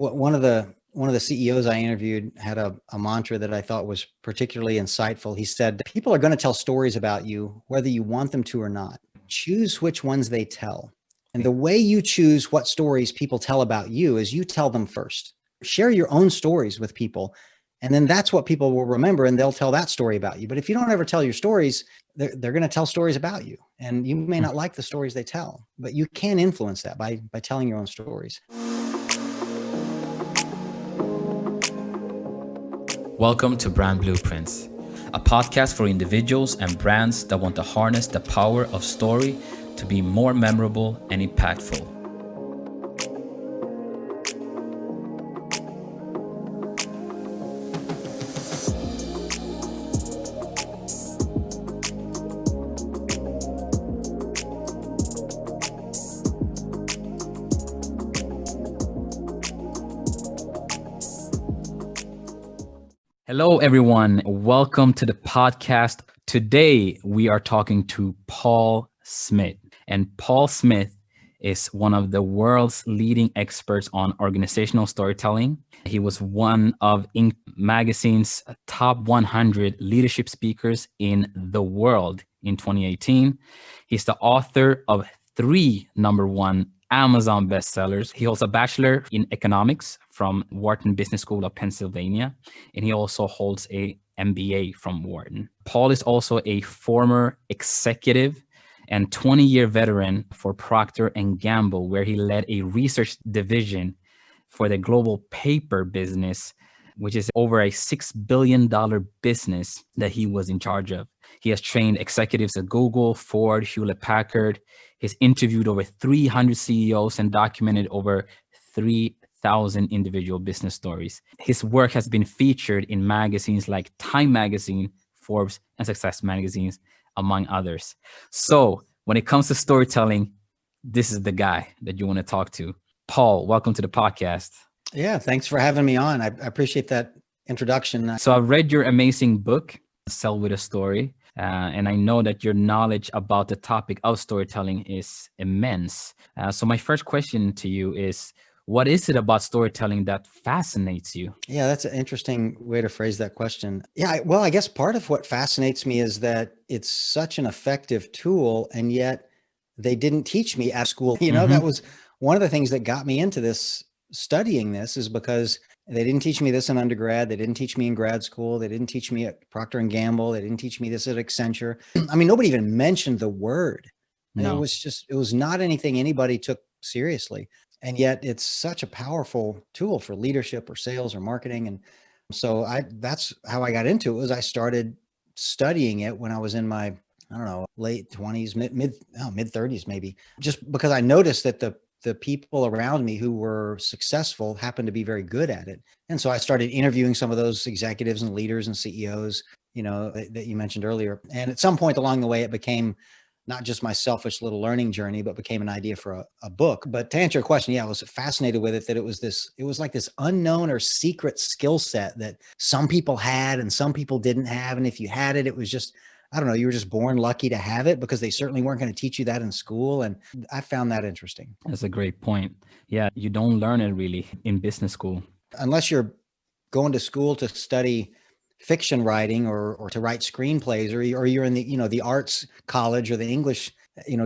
One of the CEOs I interviewed had a mantra that I thought was particularly insightful. He said, people are going to tell stories about you, whether you want them to or not. Choose which ones they tell. And the way you choose what stories people tell about you is you tell them first. Share your own stories with people. And then that's what people will remember, and they'll tell that story about you. But if you don't ever tell your stories, they're going to tell stories about you. And you may not like the stories they tell, but you can influence that by telling your own stories. Welcome to Brand Blueprints, a podcast for individuals and brands that want to harness the power of story to be more memorable and impactful. Hello, everyone. Welcome to the podcast. Today, we are talking to Paul Smith. And Paul Smith is one of the world's leading experts on organizational storytelling. He was one of Inc. magazine's top 100 leadership speakers in the world in 2018. He's the author of 3 #1 Amazon bestsellers. He holds a bachelor in economics from Wharton Business School of Pennsylvania, and he also holds a MBA from Wharton. Paul is also a former executive and 20-year veteran for Procter & Gamble, where he led a research division for the global paper business, which is over a $6 billion business that he was in charge of. He has trained executives at Google, Ford, Hewlett Packard. He's interviewed over 300 CEOs and documented over 3,000 individual business stories. His work has been featured in magazines like Time Magazine, Forbes, and Success Magazines, among others. So when it comes to storytelling, this is the guy that you want to talk to. Paul, welcome to the podcast. Yeah, thanks for having me on. I appreciate that introduction. So I've read your amazing book, Sell with a Story, and I know that your knowledge about the topic of storytelling is immense. So my first question to you is, what is it about storytelling that fascinates you? Yeah, that's an interesting way to phrase that question. Yeah, well, I guess part of what fascinates me is that it's such an effective tool, and yet they didn't teach me at school. That was one of the things that got me into this, studying this, is because they didn't teach me this in undergrad. They didn't teach me in grad school. They didn't teach me at Procter & Gamble. They didn't teach me this at Accenture. I mean, nobody even mentioned the word. No. It was not anything anybody took seriously. And yet it's such a powerful tool for leadership or sales or marketing. And so that's how I got into it. Was I started studying it when I was in my, late 20s, mid 30s, maybe, just because I noticed that the people around me who were successful happened to be very good at it. And so I started interviewing some of those executives and leaders and CEOs, that you mentioned earlier. And at some point along the way, it became not just my selfish little learning journey, but became an idea for a book. But to answer your question, yeah, I was fascinated with it, that it was like this unknown or secret skill set that some people had and some people didn't have. And if you had it, it was just, I don't know, you were just born lucky to have it, because they certainly weren't going to teach you that in school. And I found that interesting. That's a great point. Yeah, you don't learn it really in business school. Unless you're going to school to study fiction writing or to write screenplays, or you're in the arts college or the English,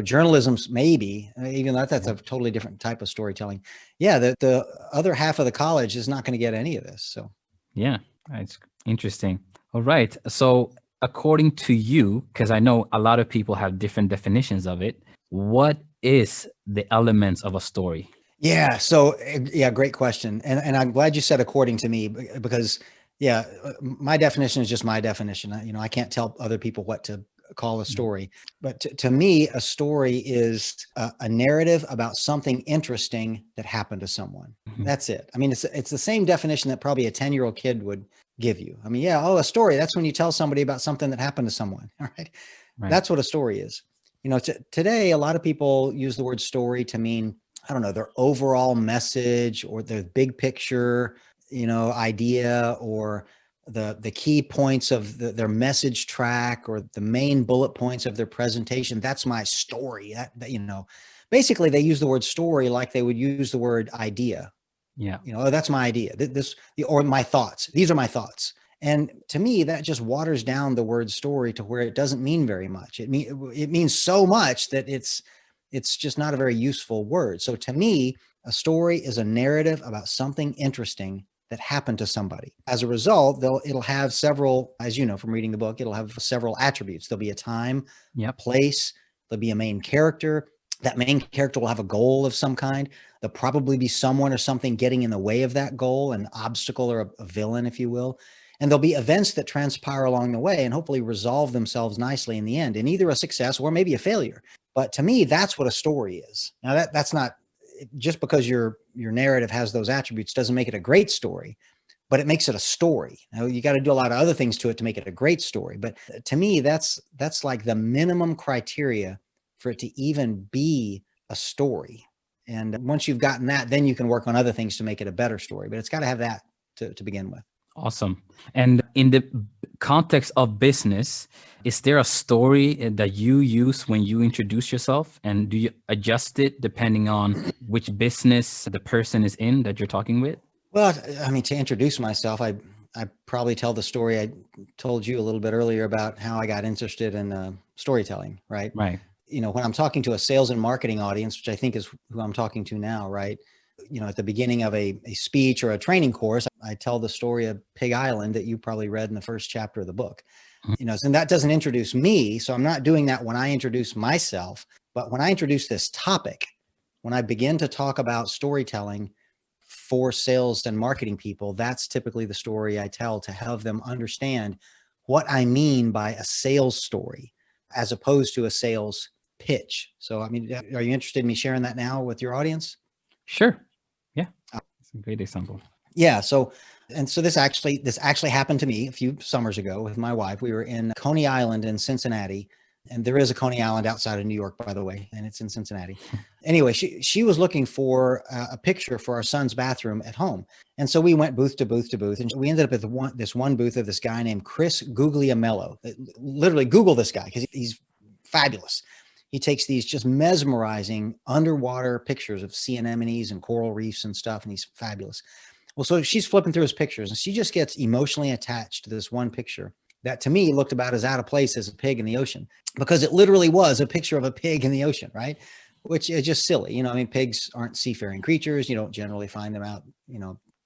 journalism, maybe, even though that's a totally different type of storytelling. Yeah. The other half of the college is not going to get any of this. So. Yeah, it's interesting. All right. So according to you, because I know a lot of people have different definitions of it, what is the elements of a story? Yeah. So, yeah, great question. And I'm glad you said according to me, because yeah, my definition is just my definition. I can't tell other people what to call a story, but to me, a story is a narrative about something interesting that happened to someone. That's it. I mean, it's the same definition that probably a 10-year-old kid would give you. I mean, yeah, a story, that's when you tell somebody about something that happened to someone. All right. That's what a story is. Today, a lot of people use the word story to mean, I don't know, their overall message or their big picture, idea, or the key points of their message track, or the main bullet points of their presentation. That's my story. Basically they use the word story like they would use the word idea. Yeah. Oh, that's my idea. Or my thoughts. These are my thoughts. And to me, that just waters down the word story to where it doesn't mean very much. It means so much that it's just not a very useful word. So to me, a story is a narrative about something interesting that happened to somebody. As a result, it'll have several, as you know from reading the book, it'll have several attributes. There'll be a time, a Yep. place, there'll be a main character. That main character will have a goal of some kind. There'll probably be someone or something getting in the way of that goal, an obstacle or a villain, if you will. And there'll be events that transpire along the way and hopefully resolve themselves nicely in the end in either a success or maybe a failure. But to me, that's what a story is. Now that's not just because your narrative has those attributes doesn't make it a great story, but it makes it a story. Now you got to do a lot of other things to it to make it a great story. But to me, that's like the minimum criteria for it to even be a story. And once you've gotten that, then you can work on other things to make it a better story. But it's got to have that to begin with. Awesome. And in the context of business, is there a story that you use when you introduce yourself? And do you adjust it depending on which business the person is in that you're talking with? Well, I mean, to introduce myself, I probably tell the story I told you a little bit earlier about how I got interested in storytelling, right? Right. When I'm talking to a sales and marketing audience, which I think is who I'm talking to now, right? At the beginning of a speech or a training course, I tell the story of Pig Island that you probably read in the first chapter of the book. And that doesn't introduce me. So I'm not doing that when I introduce myself, but when I introduce this topic, when I begin to talk about storytelling for sales and marketing people, that's typically the story I tell to have them understand what I mean by a sales story as opposed to a sales pitch. So, I mean, are you interested in me sharing that now with your audience? Sure. Yeah. It's a great example. Yeah. So this actually happened to me a few summers ago with my wife. We were in Coney Island in Cincinnati, and there is a Coney Island outside of New York, by the way, and it's in Cincinnati. Anyway, she was looking for a picture for our son's bathroom at home. And so we went booth to booth to booth, and we ended up at this one booth of this guy named Chris Guglielmello. Literally Google this guy because he's fabulous. He takes these just mesmerizing underwater pictures of sea anemones and coral reefs and stuff, and he's fabulous. Well, so she's flipping through his pictures, and she just gets emotionally attached to this one picture that to me looked about as out of place as a pig in the ocean, because it literally was a picture of a pig in the ocean, right? Which is just silly. I mean, pigs aren't seafaring creatures. You don't generally find them out,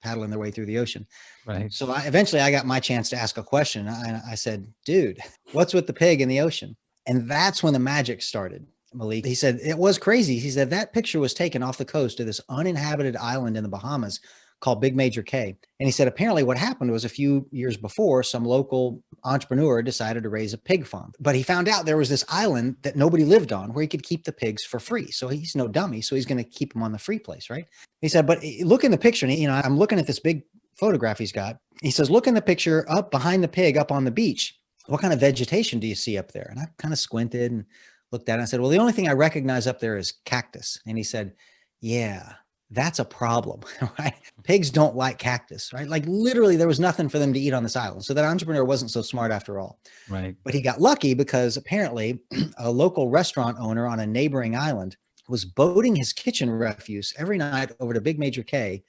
paddling their way through the ocean. Right. So eventually I got my chance to ask a question. I said, dude, what's with the pig in the ocean? And that's when the magic started, Malik. He said, it was crazy. He said that picture was taken off the coast of this uninhabited island in the Bahamas called Big Major K. And he said, apparently what happened was a few years before, some local entrepreneur decided to raise a pig farm. But he found out there was this island that nobody lived on where he could keep the pigs for free. So he's no dummy. So he's going to keep them on the free place, right? He said, but look in the picture. And, I'm looking at this big photograph he's got. He says, look in the picture up behind the pig up on the beach. What kind of vegetation do you see up there? And I kind of squinted and looked at it. And I said, well, the only thing I recognize up there is cactus. And he said, yeah, that's a problem, right? Pigs don't like cactus, right? Like literally there was nothing for them to eat on this island. So that entrepreneur wasn't so smart after all. Right. But he got lucky because apparently a local restaurant owner on a neighboring island was boating his kitchen refuse every night over to Big Major K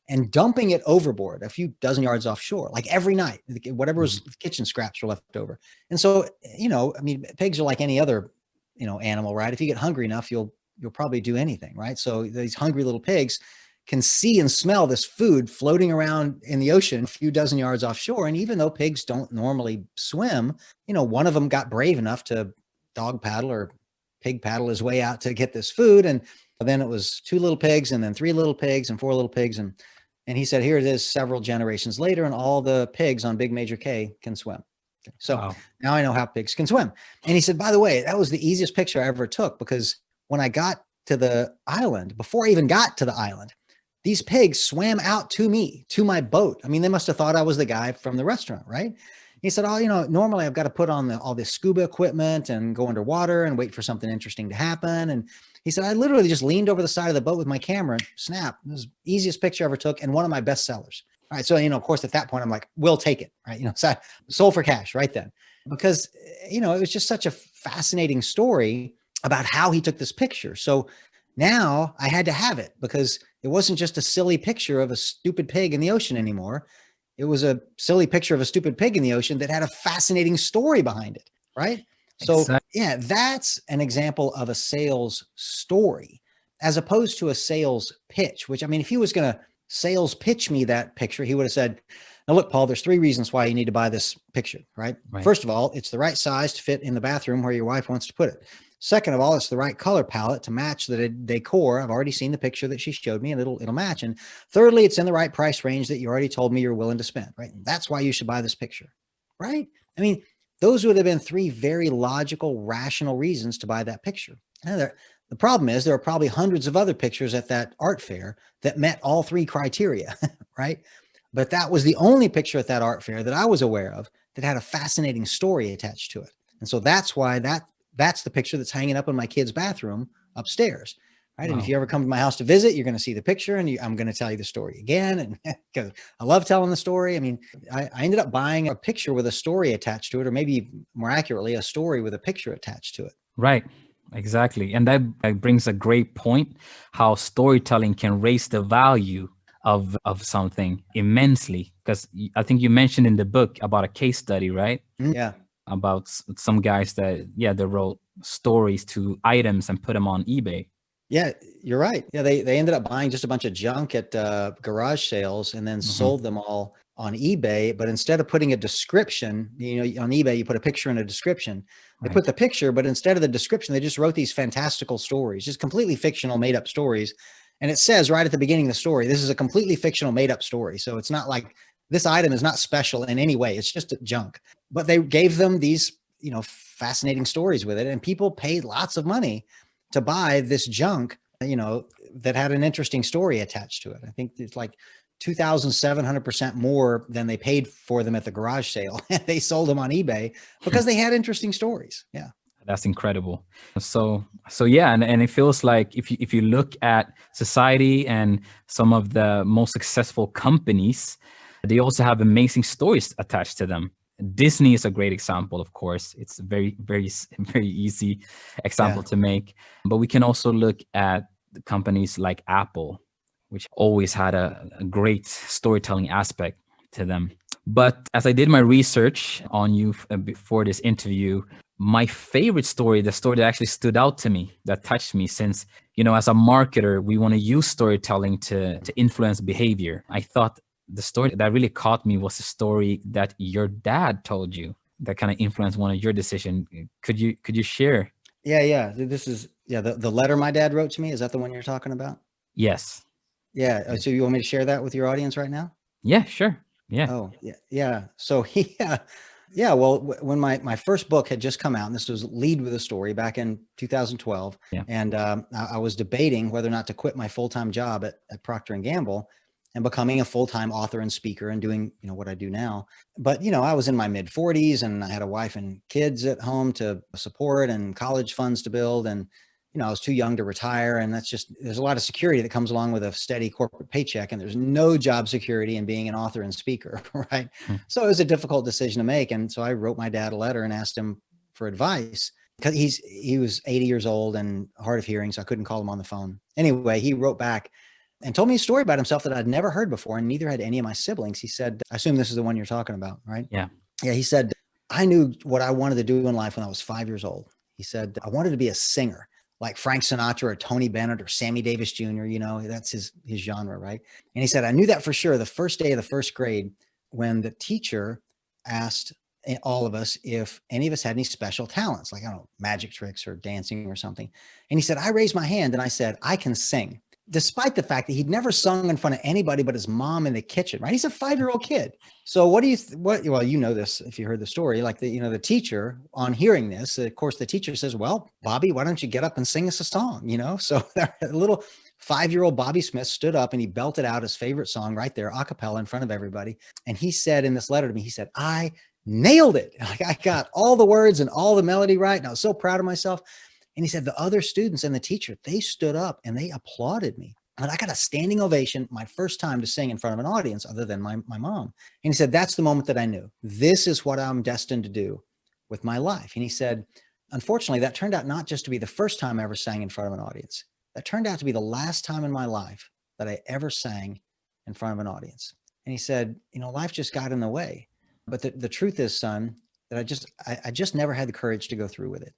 and dumping it overboard a few dozen yards offshore, like every night, whatever was kitchen scraps were left over. And so, I mean, pigs are like any other, animal, right? If you get hungry enough, you'll probably do anything, right? So these hungry little pigs can see and smell this food floating around in the ocean a few dozen yards offshore. And even though pigs don't normally swim, one of them got brave enough to dog paddle or pig paddle his way out to get this food. And then it was 2 little pigs and then 3 little pigs and 4 little pigs. And he said, here it is several generations later, and all the pigs on Big Major K can swim. Okay, so wow. Now I know how pigs can swim. And he said, by the way, that was the easiest picture I ever took, because when I got to the island, before I even got to the island, these pigs swam out to me, to my boat. I mean, they must have thought I was the guy from the restaurant, right? He said, normally I've got to put on all this scuba equipment and go underwater and wait for something interesting to happen. And he said, I literally just leaned over the side of the boat with my camera and snap. It was the easiest picture I ever took and one of my best sellers. All right. So, of course, at that point, I'm like, we'll take it. Right. So sold for cash right then, because, it was just such a fascinating story about how he took this picture. So Now I had to have it because it wasn't just a silly picture of a stupid pig in the ocean anymore. It was a silly picture of a stupid pig in the ocean that had a fascinating story behind it, right? So Exactly. yeah, that's an example of a sales story as opposed to a sales pitch, which I mean, if he was going to sales pitch me that picture, he would have said, now look, Paul, there's 3 reasons why you need to buy this picture, right? Right. First of all, it's the right size to fit in the bathroom where your wife wants to put it. Second of all, it's the right color palette to match the decor. I've already seen the picture that she showed me and it'll match. And thirdly, it's in the right price range that you already told me you're willing to spend, right? That's why you should buy this picture, right? I mean, those would have been 3 very logical, rational reasons to buy that picture. Now, the problem is there are probably hundreds of other pictures at that art fair that met all 3 criteria, right? But that was the only picture at that art fair that I was aware of that had a fascinating story attached to it. And so that's why that's the picture that's hanging up in my kid's bathroom upstairs, right? Wow. And if you ever come to my house to visit, you're going to see the picture and I'm going to tell you the story again. And because I love telling the story. I mean, I ended up buying a picture with a story attached to it, or maybe more accurately, a story with a picture attached to it. Right. Exactly. And that brings a great point, how storytelling can raise the value of something immensely. Because I think you mentioned in the book about a case study, right? Yeah. About some guys that, they wrote stories to items and put them on eBay. Yeah, you're right. Yeah, they ended up buying just a bunch of junk at garage sales and then sold them all on eBay. But instead of putting a description, on eBay, you put a picture and a description. They Right. put the picture, but instead of the description, they just wrote these fantastical stories, just completely fictional, made up stories. And it says right at the beginning of the story, this is a completely fictional, made up story. So it's not like this item is not special in any way. It's just junk. But they gave them these, fascinating stories with it. And people paid lots of money to buy this junk, that had an interesting story attached to it. I think it's like 2,700% more than they paid for them at the garage sale. They sold them on eBay because they had interesting stories. Yeah. That's incredible. So yeah, and it feels like if you look at society and some of the most successful companies, they also have amazing stories attached to them. Disney is a great example, of course. It's a very, very, very easy example to make. But we can also look at the companies like Apple, which always had a great storytelling aspect to them. But as I did my research on you before this interview, my favorite story, the story that actually stood out to me, that touched me, since, as a marketer, we want to use storytelling to influence behavior. I thought the story that really caught me was the story that your dad told you that kind of influenced one of your decisions. Could you share? Yeah. This is, the letter my dad wrote to me. Is that the one you're talking about? Yes. Yeah. So you want me to share that with your audience right now? Yeah, sure. Yeah. Oh, yeah. Yeah. So yeah. Well, when my first book had just come out, and this was Lead with a Story back in 2012. Yeah. And I was debating whether or not to quit my full-time job at Procter & Gamble and becoming a full-time author and speaker and doing, what I do now. But, I was in my mid 40s and I had a wife and kids at home to support and college funds to build. And, I was too young to retire. And there's a lot of security that comes along with a steady corporate paycheck. And there's no job security in being an author and speaker, right? So it was a difficult decision to make. And so I wrote my dad a letter and asked him for advice, because he was 80 years old and hard of hearing. So I couldn't call him on the phone. Anyway, he wrote back and told me a story about himself that I'd never heard before, and neither had any of my siblings. He said, I assume this is the one you're talking about, right? Yeah. Yeah. He said, I knew what I wanted to do in life when I was 5 years old. He said, I wanted to be a singer like Frank Sinatra or Tony Bennett or Sammy Davis Jr. That's his genre, right? And he said, I knew that for sure the first day of the first grade when the teacher asked all of us if any of us had any special talents, like, I don't know, magic tricks or dancing or something. And he said, I raised my hand and I said, I can sing, despite the fact that he'd never sung in front of anybody but his mom in the kitchen, right? He's a 5-year-old kid. So what do you, well, this, if you heard the story, like the teacher on hearing this, of course, the teacher says, well, Bobby, why don't you get up and sing us a song? So a little 5-year-old Bobby Smith stood up and he belted out his favorite song right there, a cappella in front of everybody. And he said in this letter to me, he said, I nailed it. Like, I got all the words and all the melody right. And I was so proud of myself. And he said, the other students and the teacher, they stood up and they applauded me. And I got a standing ovation, my first time to sing in front of an audience other than my mom. And he said, that's the moment that I knew this is what I'm destined to do with my life. And he said, unfortunately, that turned out not just to be the first time I ever sang in front of an audience. that turned out to be the last time in my life that I ever sang in front of an audience. And he said, life just got in the way. But the truth is, son, that I just never had the courage to go through with it.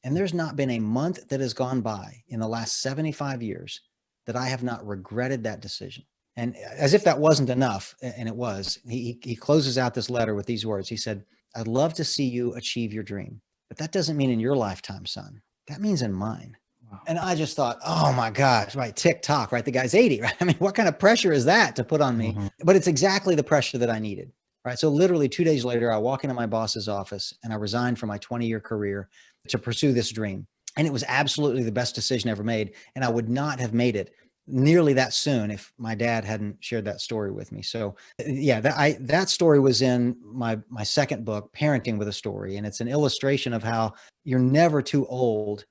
And there's not been a month that has gone by in the last 75 years that I have not regretted that decision. And as if that wasn't enough, and it was, he closes out this letter with these words. He said, I'd love to see you achieve your dream, but that doesn't mean in your lifetime, son. That means in mine. Wow. And I just thought, oh my gosh, right? TikTok, right? The guy's 80, right? I mean, what kind of pressure is that to put on me? Mm-hmm. But it's exactly the pressure that I needed, right? So literally 2 days later, I walk into my boss's office and I resigned from my 20-year career to pursue this dream. And it was absolutely the best decision ever made. And I would not have made it nearly that soon if my dad hadn't shared that story with me. So yeah, that story was in my second book, Parenting with a Story. And it's an illustration of how you're never too old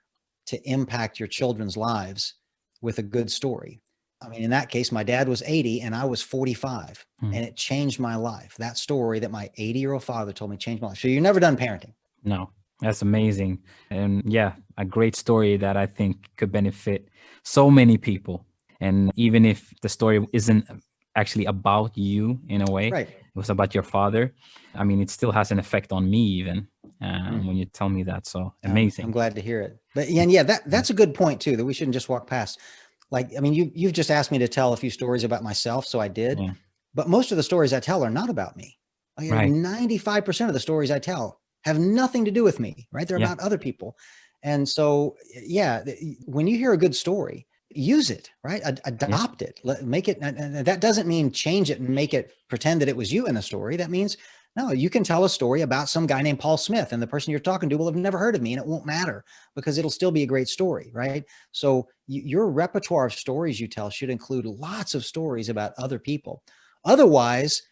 to impact your children's lives with a good story. I mean, in that case, my dad was 80 and I was 45 and it changed my life. That story that my 80-year-old father told me changed my life. So you're never done parenting. No, that's amazing. And yeah, a great story that I think could benefit so many people. And even if the story isn't actually about you in a way, right, it was about your father. I mean, it still has an effect on me even when you tell me that. So amazing. I'm glad to hear it. But yeah, that's a good point too, that we shouldn't just walk past. Like, I mean, you've just asked me to tell a few stories about myself. So I did, but most of the stories I tell are not about me. Like, right. 95% of the stories I tell have nothing to do with me, right? They're about other people. And so, yeah, when you hear a good story, use it, right? Adopt it, make it. And that doesn't mean change it and make it pretend that it was you in the story. That means, no, you can tell a story about some guy named Paul Smith and the person you're talking to will have never heard of me and it won't matter because it'll still be a great story, right? So your repertoire of stories you tell should include lots of stories about other people. Otherwise,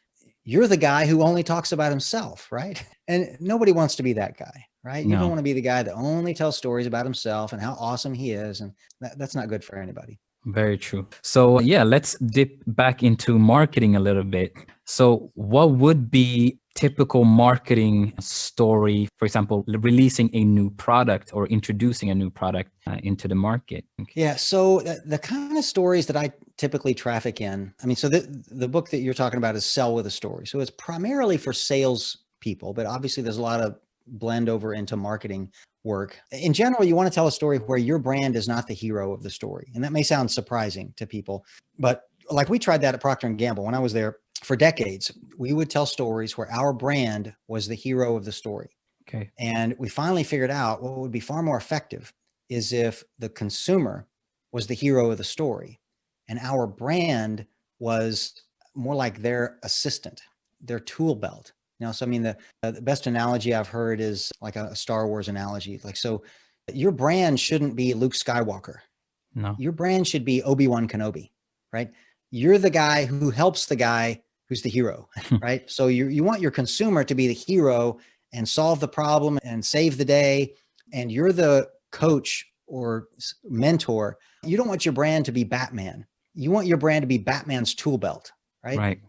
you're the guy who only talks about himself, right? And nobody wants to be that guy, right? You don't want to be the guy that only tells stories about himself and how awesome he is. And that's not good for anybody. Very true. So yeah, let's dip back into marketing a little bit. So what would be typical marketing story, for example, releasing a new product or introducing a new product into the market? Yeah. So the kind of stories that I typically traffic in, I mean, so the book that you're talking about is Sell with a Story. So it's primarily for sales people, but obviously there's a lot of blend over into marketing work. In general, you want to tell a story where your brand is not the hero of the story. And that may sound surprising to people, but like we tried that at Procter & Gamble. When I was there for decades, we would tell stories where our brand was the hero of the story. Okay. And we finally figured out what would be far more effective is if the consumer was the hero of the story and our brand was more like their assistant, their tool belt. So I mean, the best analogy I've heard is like a Star Wars analogy. Like, so your brand shouldn't be Luke Skywalker. No. Your brand should be Obi-Wan Kenobi, right? You're the guy who helps the guy who's the hero, right? So you want your consumer to be the hero and solve the problem and save the day. And you're the coach or mentor. You don't want your brand to be Batman. You want your brand to be Batman's tool belt, right? Right.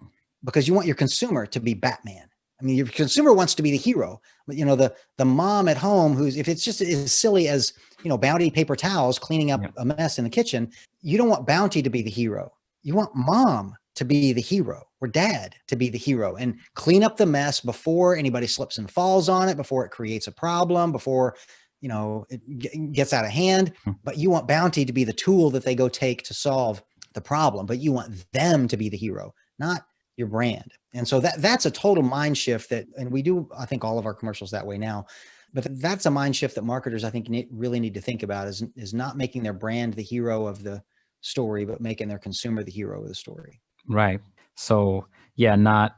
Because you want your consumer to be Batman. I mean, your consumer wants to be the hero, but the mom at home who's, if it's just as silly as, Bounty paper towels cleaning up a mess in the kitchen, you don't want Bounty to be the hero. You want mom to be the hero or dad to be the hero and clean up the mess before anybody slips and falls on it, before it creates a problem, before, it gets out of hand. But you want Bounty to be the tool that they go take to solve the problem, but you want them to be the hero, not your brand. And so that's a total mind shift and we do, I think, all of our commercials that way now, but that's a mind shift that marketers, I think, really need to think about is not making their brand the hero of the story, but making their consumer the hero of the story. Right. So yeah, not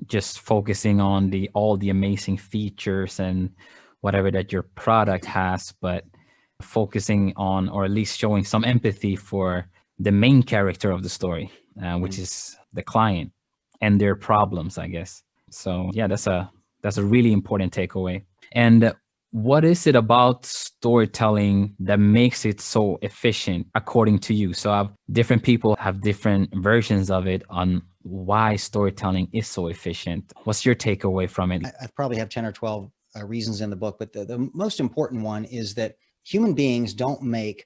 just focusing on all the amazing features and whatever that your product has, but focusing on, or at least showing some empathy for the main character of the story, which is the client and their problems, I guess. So yeah, that's a really important takeaway. And what is it about storytelling that makes it so efficient according to you? So different people have different versions of it on why storytelling is so efficient. What's your takeaway from it? I probably have 10 or 12 reasons in the book, but the most important one is that human beings don't make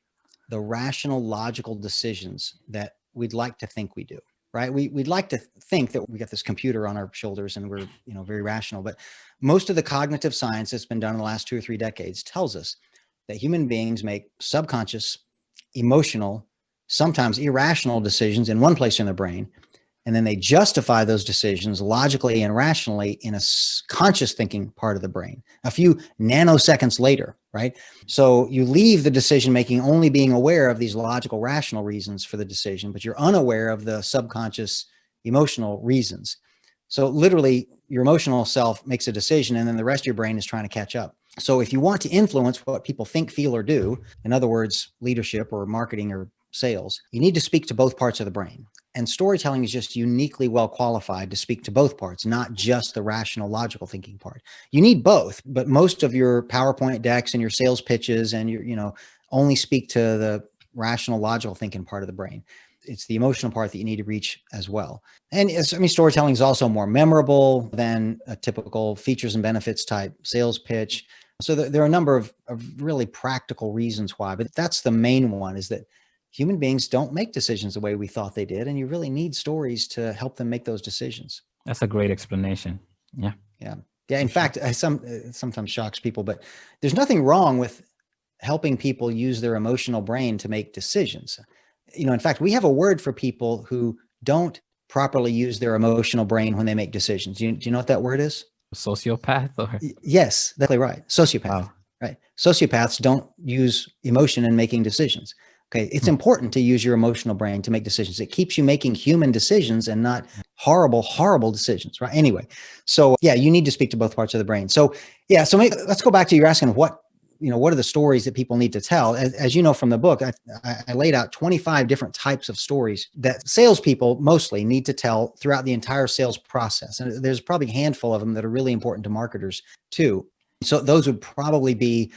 the rational, logical decisions that we'd like to think we do, right? We'd like to think that we got this computer on our shoulders and we're, very rational, but most of the cognitive science that's been done in the last 2 or 3 decades tells us that human beings make subconscious, emotional, sometimes irrational decisions in one place in their brain. And then they justify those decisions logically and rationally in a conscious thinking part of the brain a few nanoseconds later, right? So you leave the decision making only being aware of these logical, rational reasons for the decision, but you're unaware of the subconscious, emotional reasons. So literally, your emotional self makes a decision, and then the rest of your brain is trying to catch up. So if you want to influence what people think, feel, or do, in other words, leadership or marketing or sales, you need to speak to both parts of the brain. And storytelling is just uniquely well qualified to speak to both parts, not just the rational, logical thinking part. You need both, but most of your PowerPoint decks and your sales pitches and your, only speak to the rational, logical thinking part of the brain. It's the emotional part that you need to reach as well. And storytelling is also more memorable than a typical features and benefits type sales pitch. So there are a number of really practical reasons why, but that's the main one, is that human beings don't make decisions the way we thought they did. And you really need stories to help them make those decisions. That's a great explanation. Yeah. Yeah. Yeah. In fact, sometimes shocks people, but there's nothing wrong with helping people use their emotional brain to make decisions. In fact, we have a word for people who don't properly use their emotional brain when they make decisions. Do you know what that word is? Sociopath? Or? Yes, exactly right. Sociopath. Wow. Right. Sociopaths don't use emotion in making decisions. Okay. It's important to use your emotional brain to make decisions. It keeps you making human decisions and not horrible decisions. Right. Anyway. So yeah, you need to speak to both parts of the brain. So yeah. So let's go back to you're asking what are the stories that people need to tell? As you know from the book, I laid out 25 different types of stories that salespeople mostly need to tell throughout the entire sales process. And there's probably a handful of them that are really important to marketers too. So those would probably be,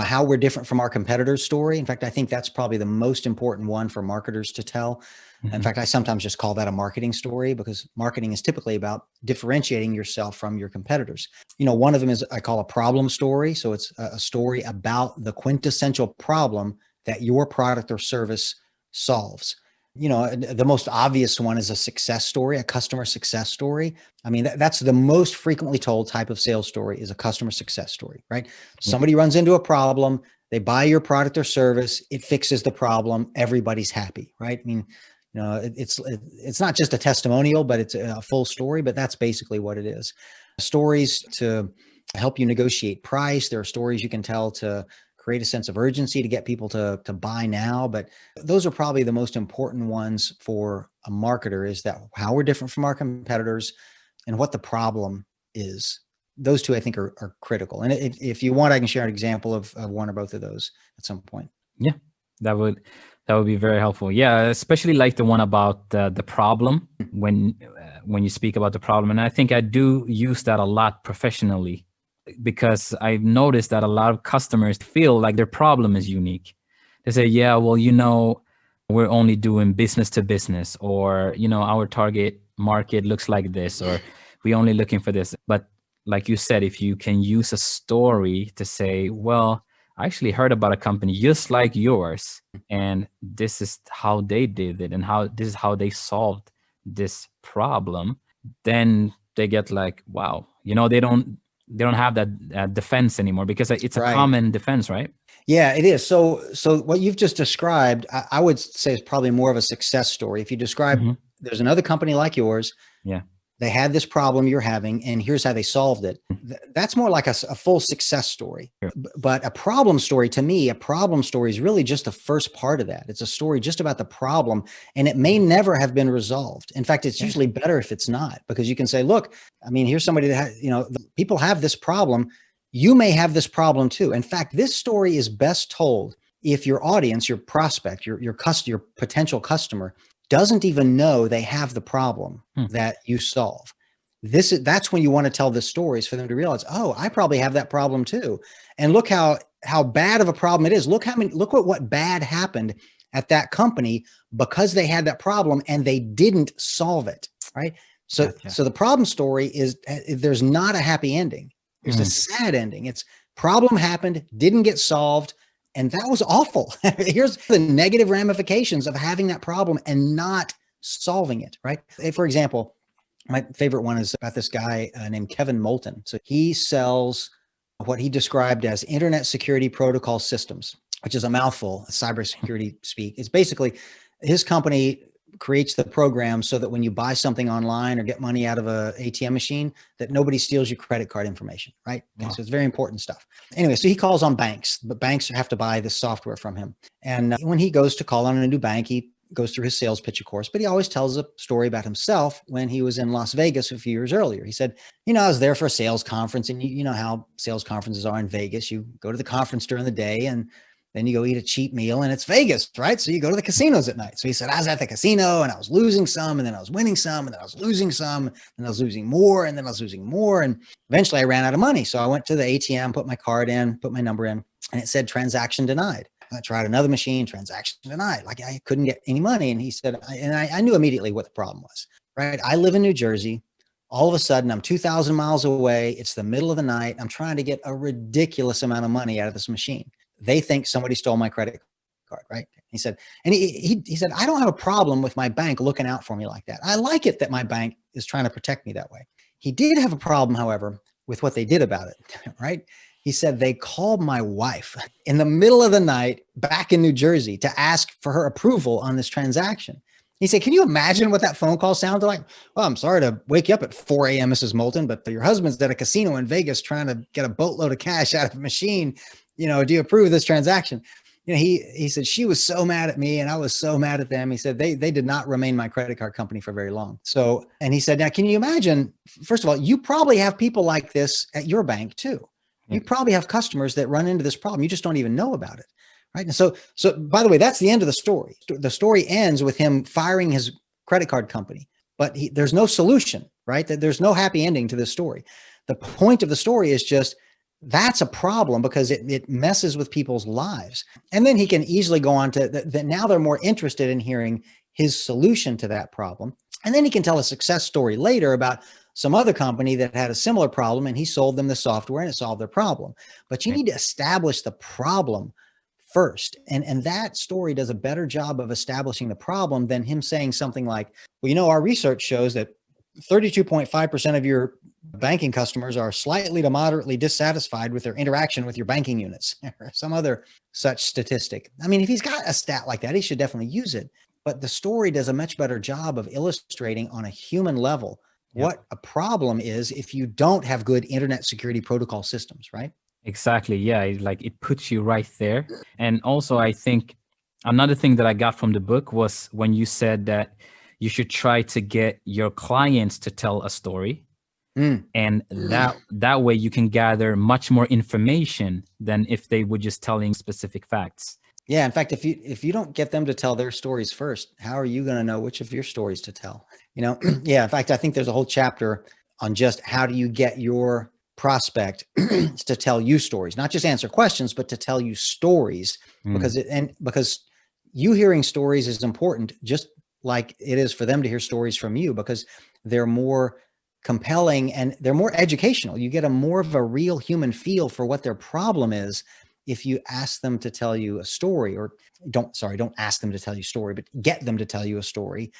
how we're different from our competitors' story. In fact, I think that's probably the most important one for marketers to tell. Mm-hmm. In fact, I sometimes just call that a marketing story, because marketing is typically about differentiating yourself from your competitors. One of them is I call a problem story. So it's a story about the quintessential problem that your product or service solves. The most obvious one is a success story, a customer success story. I mean, that's the most frequently told type of sales story, is a customer success story, right? Mm-hmm. Somebody runs into a problem, they buy your product or service, it fixes the problem, everybody's happy, right? I mean, it's not just a testimonial, but it's a full story, but that's basically what it is. Stories to help you negotiate price. There are stories you can tell to create a sense of urgency to get people to buy now. But those are probably the most important ones for a marketer, is that how we're different from our competitors and what the problem is. Those two, I think, are critical. And if you want, I can share an example of one or both of those at some point. Yeah, that would be very helpful. Yeah, especially like the one about the problem, when you speak about the problem. And I think I do use that a lot professionally, because I've noticed that a lot of customers feel like their problem is unique. They say, yeah, well, we're only doing business to business, or, our target market looks like this, or we're only looking for this. But like you said, if you can use a story to say, well, I actually heard about a company just like yours, and this is how they did it, and this is how they solved this problem, then they get like, wow, they don't have that defense anymore, because it's a common defense, right? Yeah, it is. So what you've just described, I would say is probably more of a success story. If you describe, there's another company like yours. Yeah. They had this problem you're having, and here's how they solved it. That's more like a full success story. Sure. But a problem story, to me, a problem story is really just the first part of that. It's a story just about the problem, and it may never have been resolved. In fact, it's usually better if it's not, because you can say, look, I mean, here's somebody that people have this problem. You may have this problem too. In fact, this story is best told if your audience, your prospect, your potential customer doesn't even know they have the problem that you solve. That's when you want to tell the stories, for them to realize, oh, I probably have that problem too. And look how bad of a problem it is. Look what bad happened at that company because they had that problem and they didn't solve it. Right. So the problem story is, there's not a happy ending. There's a sad ending. It's problem happened, didn't get solved, And that was awful. Here's the negative ramifications of having that problem and not solving it, right? For example, my favorite one is about this guy named Kevin Moulton. So he sells what he described as internet security protocol systems, which is a mouthful, cybersecurity speak. It's basically his company creates the program so that when you buy something online or get money out of a ATM machine, that nobody steals your credit card information, right? Wow. So it's very important stuff. Anyway, so he calls on banks, but banks have to buy this software from him. And when he goes to call on a new bank, he goes through his sales pitch, of course, but he always tells a story about himself when he was in Las Vegas a few years earlier. He said, I was there for a sales conference, and you know how sales conferences are in Vegas. You go to the conference during the day, and then you go eat a cheap meal, and it's Vegas, right? So you go to the casinos at night. So he said, I was at the casino and I was losing some, and then I was winning some, and then I was losing some, and I was losing more, and then I was losing more. And eventually I ran out of money. So I went to the ATM, put my card in, put my number in, and it said transaction denied. I tried another machine, transaction denied. Like I couldn't get any money. And he said, I knew immediately what the problem was, right? I live in New Jersey. All of a sudden I'm 2,000 miles away. It's the middle of the night. I'm trying to get a ridiculous amount of money out of this machine. They think somebody stole my credit card, right? He said, and he said, I don't have a problem with my bank looking out for me like that. I like it that my bank is trying to protect me that way. He did have a problem, however, with what they did about it, right? He said they called my wife in the middle of the night back in New Jersey to ask for her approval on this transaction. He said, can you imagine what that phone call sounded like? Well, I'm sorry to wake you up at 4 a.m., Mrs. Moulton, but your husband's at a casino in Vegas trying to get a boatload of cash out of a machine. Do you approve of this transaction? He said, she was so mad at me and I was so mad at them. He said, they did not remain my credit card company for very long. So, and he said, now, can you imagine, first of all, you probably have people like this at your bank too. You probably have customers that run into this problem. You just don't even know about it, right? And so by the way, that's the end of the story. The story ends with him firing his credit card company, but there's no solution, right? There's no happy ending to this story. The point of the story is just, that's a problem because it messes with people's lives. And then he can easily go on to that. Now they're more interested in hearing his solution to that problem. And then he can tell a success story later about some other company that had a similar problem and he sold them the software and it solved their problem. But you need to establish the problem first. And that story does a better job of establishing the problem than him saying something like, well, our research shows that 32.5% of your banking customers are slightly to moderately dissatisfied with their interaction with your banking units or some other such statistic. I mean, if he's got a stat like that, he should definitely use it. But the story does a much better job of illustrating on a human level what a problem is if you don't have good internet security protocol systems, right? Exactly. Yeah. It puts you right there. And also, I think another thing that I got from the book was when you said that you should try to get your clients to tell a story. And that way you can gather much more information than if they were just telling specific facts. Yeah. In fact, if you don't get them to tell their stories first, how are you going to know which of your stories to tell? Yeah. In fact, I think there's a whole chapter on just how do you get your prospect to tell you stories, not just answer questions, but to tell you stories, because you hearing stories is important, just like it is for them to hear stories from you, because they're more compelling and they're more educational. You get more of a real human feel for what their problem is if you ask them to tell you a story, or don't ask them to tell you a story, but get them to tell you a story.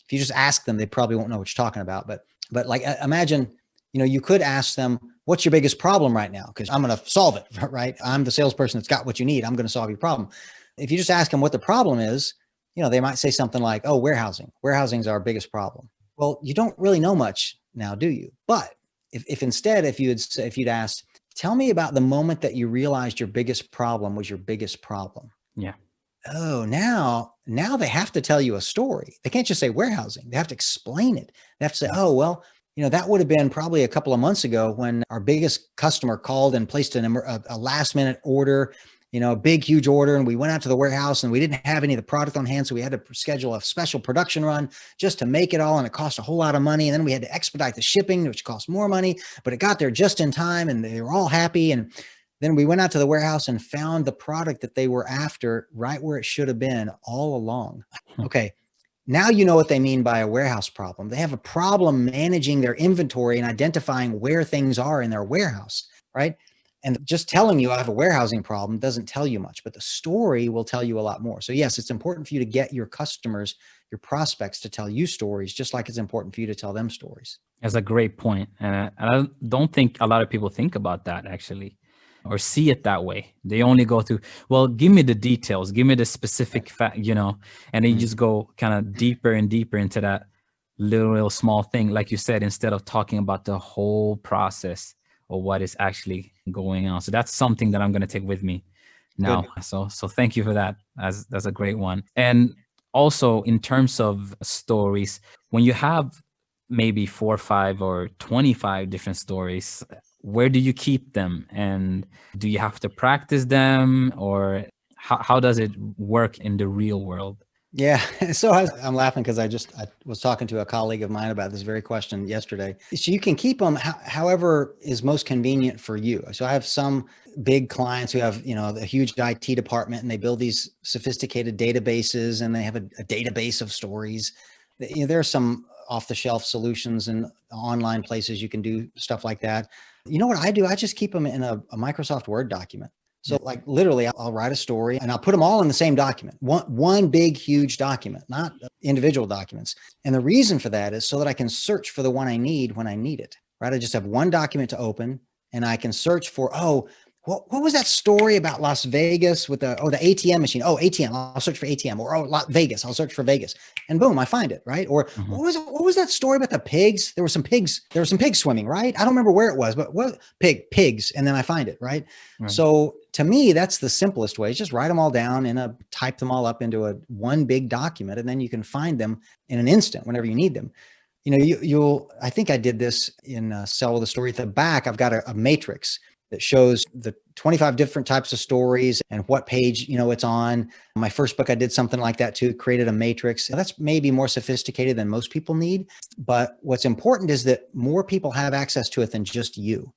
If you just ask them, they probably won't know what you're talking about. But like, imagine, you could ask them, what's your biggest problem right now? Because I'm going to solve it, right? I'm the salesperson that's got what you need. I'm going to solve your problem. If you just ask them what the problem is, they might say something like, oh, warehousing. Warehousing is our biggest problem. Well, you don't really know much now, do you? But if instead, if you'd asked, tell me about the moment that you realized your biggest problem was your biggest problem. Yeah. Oh, now they have to tell you a story. They can't just say warehousing. They have to explain it. They have to say, oh, well, that would have been probably a couple of months ago when our biggest customer called and placed a last minute order, a big, huge order. And we went out to the warehouse and we didn't have any of the product on hand. So we had to schedule a special production run just to make it all. And it cost a whole lot of money. And then we had to expedite the shipping, which cost more money, but it got there just in time and they were all happy. And then we went out to the warehouse and found the product that they were after right where it should have been all along. Okay. Now you know what they mean by a warehouse problem. They have a problem managing their inventory and identifying where things are in their warehouse, right? And just telling you I have a warehousing problem doesn't tell you much, but the story will tell you a lot more. So yes, it's important for you to get your customers, your prospects to tell you stories, just like it's important for you to tell them stories. That's a great point. And I don't think a lot of people think about that actually, or see it that way. They only go to, well, give me the details, give me the specific fact, and then you just go kind of deeper and deeper into that little small thing, like you said, instead of talking about the whole process or what is actually going on. So that's something that I'm going to take with me now. Good. So thank you for that. That's a great one. And also in terms of stories, when you have maybe 4 or 5 or 25 different stories, where do you keep them? And do you have to practice them, or how does it work in the real world? Yeah. So I'm laughing because I was talking to a colleague of mine about this very question yesterday. So you can keep them however is most convenient for you. So I have some big clients who have, a huge IT department, and they build these sophisticated databases, and they have a database of stories. There are some off-the-shelf solutions and online places you can do stuff like that. You know what I do? I just keep them in a Microsoft Word document. So like literally I'll write a story and I'll put them all in the same document, one big, huge document, not individual documents. And the reason for that is so that I can search for the one I need when I need it, right? I just have one document to open, and I can search for, what was that story about Las Vegas with the ATM machine? Oh, ATM, I'll search for ATM. Or Vegas, I'll search for Vegas. And boom, I find it, right? Or what was that story about the pigs? There were some pigs swimming, right? I don't remember where it was, but pigs. And then I find it, right? So to me, that's the simplest way. Just write them all down type them all up into one big document, and then you can find them in an instant whenever you need them. I think I did this in Sell the Story. At the back, I've got a matrix that shows the 25 different types of stories and what page, it's on. My first book, I did something like that too, created a matrix. That's maybe more sophisticated than most people need. But what's important is that more people have access to it than just you.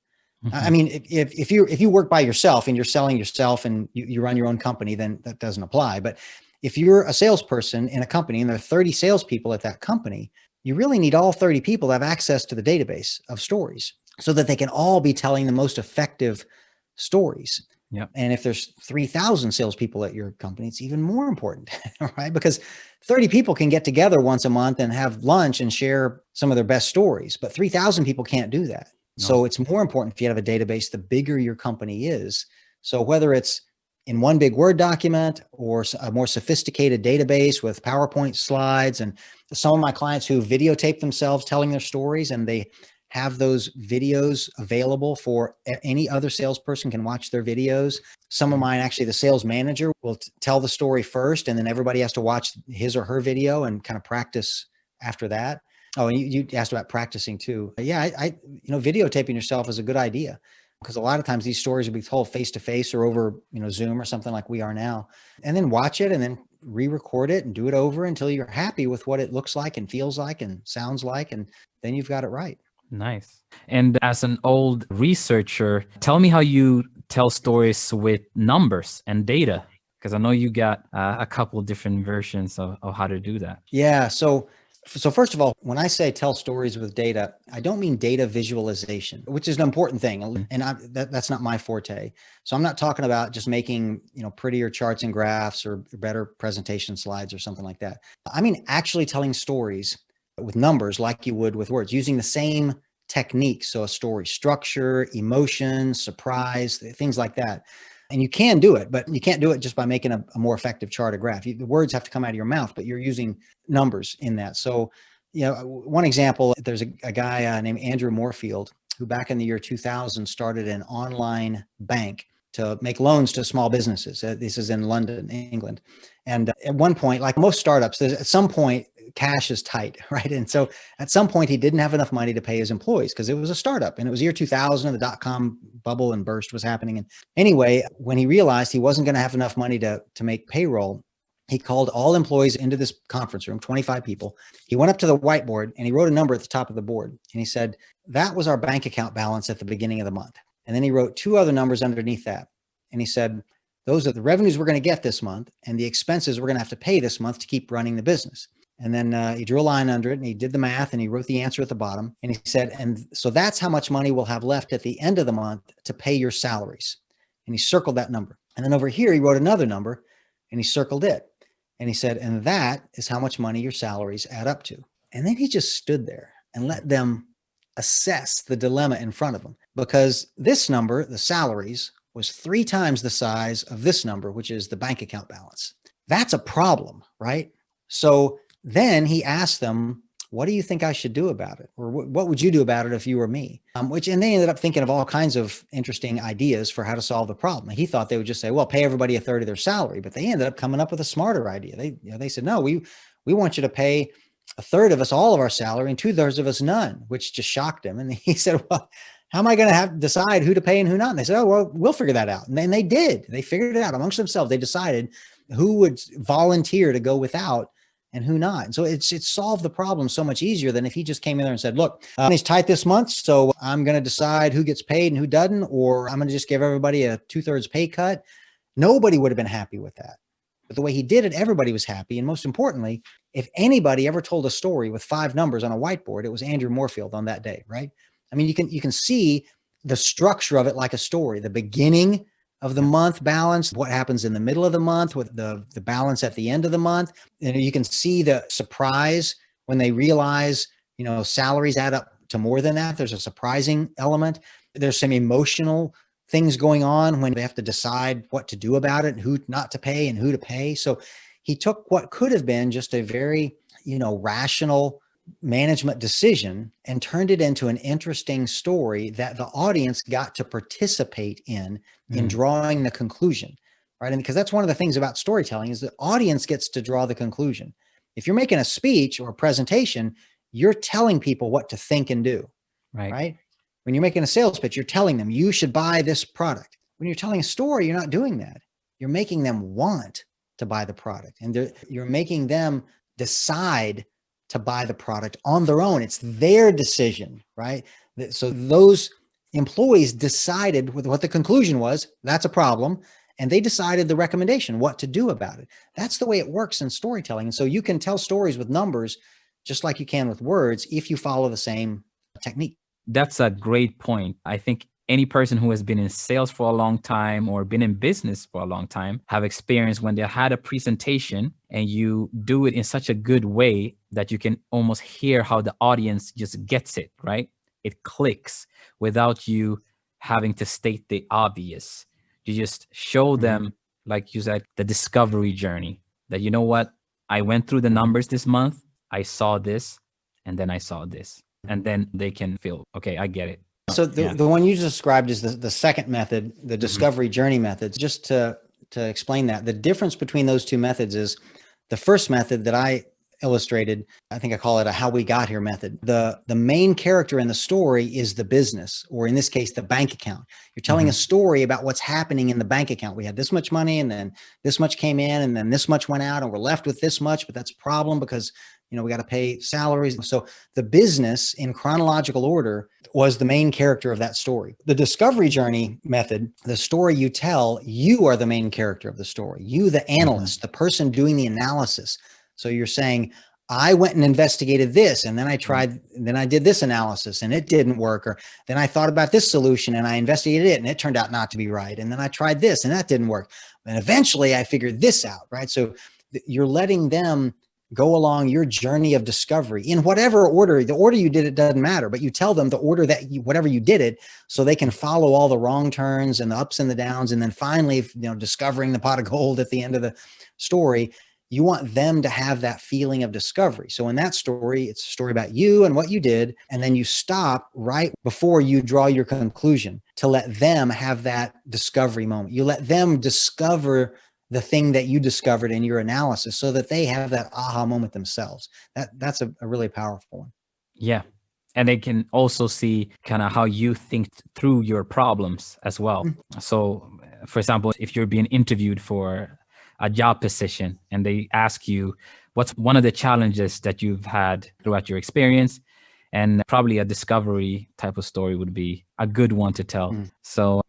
I mean, if you work by yourself and you're selling yourself and you run your own company, then that doesn't apply. But if you're a salesperson in a company and there are 30 salespeople at that company, you really need all 30 people to have access to the database of stories so that they can all be telling the most effective stories. Yep. And if there's 3,000 salespeople at your company, it's even more important, right? Because 30 people can get together once a month and have lunch and share some of their best stories, but 3,000 people can't do that. No. So it's more important if you have a database, the bigger your company is. So whether it's in one big Word document or a more sophisticated database with PowerPoint slides, and some of my clients who videotape themselves telling their stories, and they have those videos available for any other salesperson can watch their videos. Some of mine, actually, the sales manager will tell the story first, and then everybody has to watch his or her video and kind of practice after that. Oh, and you asked about practicing too. Yeah, I videotaping yourself is a good idea, because a lot of times these stories will be told face to face or over, Zoom or something like we are now, and then watch it and then re-record it and do it over until you're happy with what it looks like and feels like and sounds like, and then you've got it right. Nice. And as an old researcher, tell me how you tell stories with numbers and data, because I know you got a couple of different versions of how to do that. Yeah. So first of all, when I say tell stories with data, I don't mean data visualization, which is an important thing. And that's not my forte. So I'm not talking about just making, prettier charts and graphs or better presentation slides or something like that. I mean, actually telling stories with numbers like you would with words, using the same techniques. So a story structure, emotion, surprise, things like that. And you can do it, but you can't do it just by making a more effective chart or graph. The words have to come out of your mouth, but you're using numbers in that. So, one example, there's a guy named Andrew Moorfield, who back in the year 2000 started an online bank to make loans to small businesses. This is in London, England. And at one point, like most startups, at some point, cash is tight, right? And so at some point he didn't have enough money to pay his employees because it was a startup and it was year 2000 and the dot-com bubble and burst was happening. And anyway, when he realized he wasn't going to have enough money to make payroll, he called all employees into this conference room, 25 people. He went up to the whiteboard and he wrote a number at the top of the board. And he said, that was our bank account balance at the beginning of the month. And then he wrote 2 other numbers underneath that. And he said, those are the revenues we're going to get this month and the expenses we're going to have to pay this month to keep running the business. And then he drew a line under it and he did the math and he wrote the answer at the bottom. And he said, and so that's how much money we'll have left at the end of the month to pay your salaries. And he circled that number. And then over here, he wrote another number and he circled it. And he said, and that is how much money your salaries add up to. And then he just stood there and let them assess the dilemma in front of them, because this number, the salaries, was 3 times the size of this number, which is the bank account balance. That's a problem, right? So then he asked them, what do you think I should do about it? Or what would you do about it if you were me? And they ended up thinking of all kinds of interesting ideas for how to solve the problem. He thought they would just say, well, pay everybody a third of their salary, but they ended up coming up with a smarter idea. They said, no, we want you to pay a third of us all of our salary and 2/3 of us none, which just shocked him. And he said, well, how am I going to have to decide who to pay and who not? And they said, oh, well, we'll figure that out. And then they did. They figured it out amongst themselves. They decided who would volunteer to go without and who not. And so it solved the problem so much easier than if he just came in there and said, look, it's tight this month, so I'm going to decide who gets paid and who doesn't, or I'm going to just give everybody a 2/3 pay cut. Nobody would have been happy with that. But the way he did it, everybody was happy. And most importantly, if anybody ever told a story with 5 numbers on a whiteboard, it was Andrew Moorfield on that day, right? I mean, you can see the structure of it like a story, the beginning of the month balance, what happens in the middle of the month with the balance at the end of the month. And you can see the surprise when they realize, salaries add up to more than that. There's a surprising element. There's some emotional things going on when they have to decide what to do about it, who not to pay and who to pay. So he took what could have been just a very, rational management decision and turned it into an interesting story that the audience got to participate in drawing the conclusion, right? And because that's one of the things about storytelling is the audience gets to draw the conclusion. If you're making a speech or a presentation, you're telling people what to think and do, right? When you're making a sales pitch, you're telling them you should buy this product. When you're telling a story, you're not doing that. You're making them want to buy the product, and you're making them decide to buy the product on their own. It's their decision, right? So those employees decided what the conclusion was. That's a problem. And they decided the recommendation, what to do about it. That's the way it works in storytelling. And so you can tell stories with numbers just like you can with words if you follow the same technique. That's a great point. I think any person who has been in sales for a long time or been in business for a long time have experienced when they had a presentation and you do it in such a good way that you can almost hear how the audience just gets it, right? It clicks without you having to state the obvious. You just show them, like you said, the discovery journey that, you know what, I went through the numbers this month, I saw this, and then I saw this. And then they can feel, okay, I get it. So the one you described is the second method, the discovery journey method. Just to explain that, the difference between those two methods is the first method that I illustrated, I think I call it a how we got here method. The main character in the story is the business, or in this case, the bank account. You're telling a story about what's happening in the bank account. We had this much money and then this much came in and then this much went out and we're left with this much, but that's a problem because we got to pay salaries. So the business in chronological order was the main character of that story. The discovery journey method, the story you tell, you are the main character of the story. You, the analyst, the person doing the analysis. So you're saying, I went and investigated this, and then I tried, then I did this analysis and it didn't work. Or then I thought about this solution and I investigated it and it turned out not to be right. And then I tried this and that didn't work. And eventually I figured this out, right? So you're letting them go along your journey of discovery in whatever order. The order you did it doesn't matter, but you tell them the order that whatever you did it, so they can follow all the wrong turns and the ups and the downs. And then finally, discovering the pot of gold at the end of the story. You want them to have that feeling of discovery. So in that story, it's a story about you and what you did. And then you stop right before you draw your conclusion to let them have that discovery moment. You let them discover the thing that you discovered in your analysis so that they have that aha moment themselves. That's a really powerful one. Yeah. And they can also see kind of how you think through your problems as well. So for example, if you're being interviewed for a job position and they ask you, what's one of the challenges that you've had throughout your experience? And probably a discovery type of story would be a good one to tell. So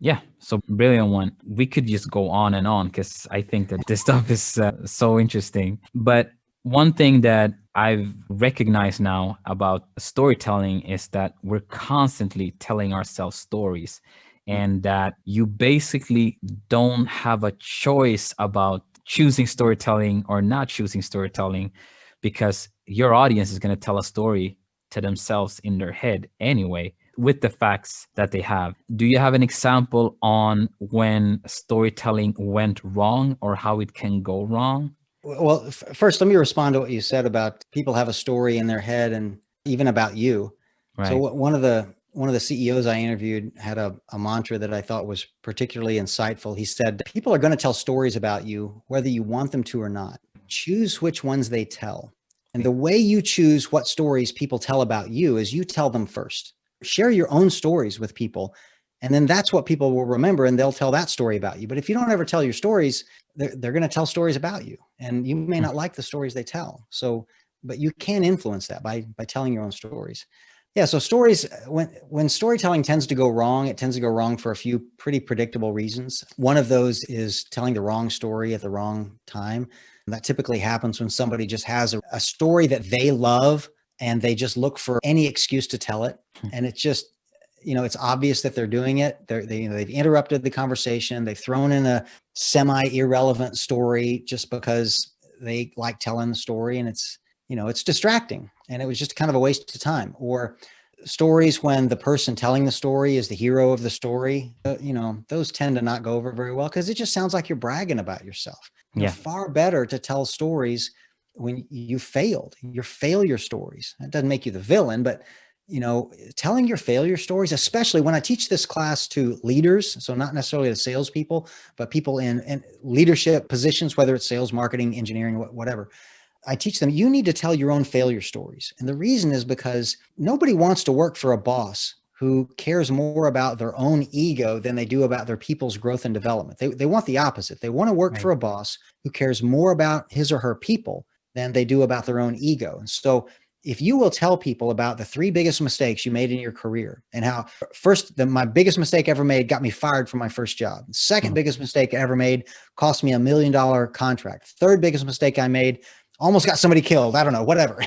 brilliant one. We could just go on and on because I think that this stuff is so interesting. But one thing that I've recognized now about storytelling is that we're constantly telling ourselves stories, and that you basically don't have a choice about choosing storytelling or not choosing storytelling, because your audience is going to tell a story to themselves in their head anyway with the facts that they have. Do you have an example on when storytelling went wrong or how it can go wrong? Well, first, let me respond to what you said about people have a story in their head and even about you. So Right. one of the CEOs I interviewed had a mantra that I thought was particularly insightful. He said, people are going to tell stories about you, whether you want them to or not. Choose which ones they tell. And the way you choose what stories people tell about you is you tell them first. Share your own stories with people. And then that's what people will remember, and they'll tell that story about you. But if you don't ever tell your stories, they're going to tell stories about you, and you may not like the stories they tell. So, but you can influence that by telling your own stories. Yeah. So stories, when storytelling tends to go wrong, it tends to go wrong for a few pretty predictable reasons. One of those is telling the wrong story at the wrong time. And that typically happens when somebody just has a story that they love and they just look for any excuse to tell it. And it's just, it's obvious that they're doing it. They've interrupted the conversation. They've thrown in a semi-irrelevant story just because they like telling the story, and it's distracting, and it was just kind of a waste of time. Or stories when the person telling the story is the hero of the story, those tend to not go over very well because it just sounds like you're bragging about yourself. Yeah. Far better to tell stories when you failed, your failure stories. That doesn't make you the villain, but telling your failure stories, especially when I teach this class to leaders, so not necessarily to salespeople, but people in leadership positions, whether it's sales, marketing, engineering, whatever. I teach them, you need to tell your own failure stories. And the reason is because nobody wants to work for a boss who cares more about their own ego than they do about their people's growth and development. They want the opposite. They want to work for a boss who cares more about his or her people than they do about their own ego. And so if you will tell people about the 3 biggest mistakes you made in your career, and how my biggest mistake ever made got me fired from my first job. The second biggest mistake I ever made cost me $1 million contract. Third biggest mistake I made almost got somebody killed. I don't know, whatever,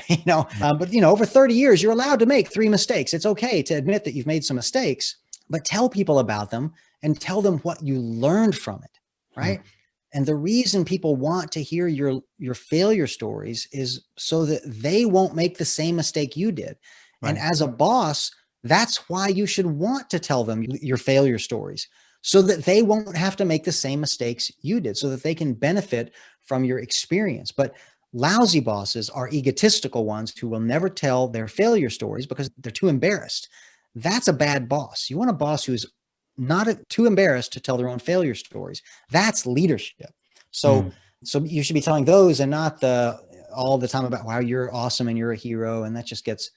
but over 30 years, you're allowed to make 3 mistakes. It's okay to admit that you've made some mistakes, but tell people about them and tell them what you learned from it. Right. And the reason people want to hear your failure stories is so that they won't make the same mistake you did. Right. And as a boss, that's why you should want to tell them your failure stories, so that they won't have to make the same mistakes you did, so that they can benefit from your experience. But lousy bosses are egotistical ones who will never tell their failure stories because they're too embarrassed. That's a bad boss. You want a boss who's not too embarrassed to tell their own failure stories. That's leadership. So you should be telling those, and not all the time about how you're awesome and you're a hero. And that just gets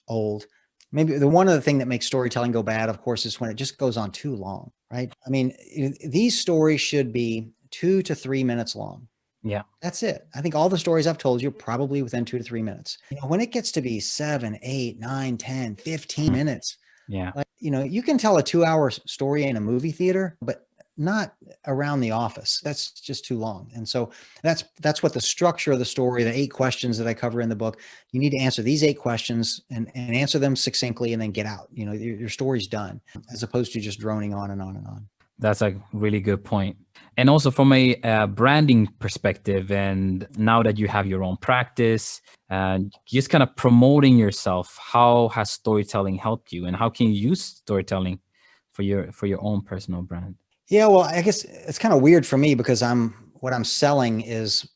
old. Maybe the one other thing that makes storytelling go bad, of course, is when it just goes on too long, right? I mean, these stories should be 2 to 3 minutes long. Yeah. That's it. I think all the stories I've told you probably within 2 to 3 minutes. When it gets to be 7, 8, 9, 10, 15 minutes, yeah, you can tell a 2-hour story in a movie theater, but not around the office. That's just too long. And so that's what the structure of the story, the 8 questions that I cover in the book, you need to answer these 8 questions and answer them succinctly, and then get out. Your story's done, as opposed to just droning on and on and on. That's a really good point. And also from a branding perspective, and now that you have your own practice and just kind of promoting yourself, how has storytelling helped you, and how can you use storytelling for your own personal brand? Yeah, well, I guess it's kind of weird for me because what I'm selling is,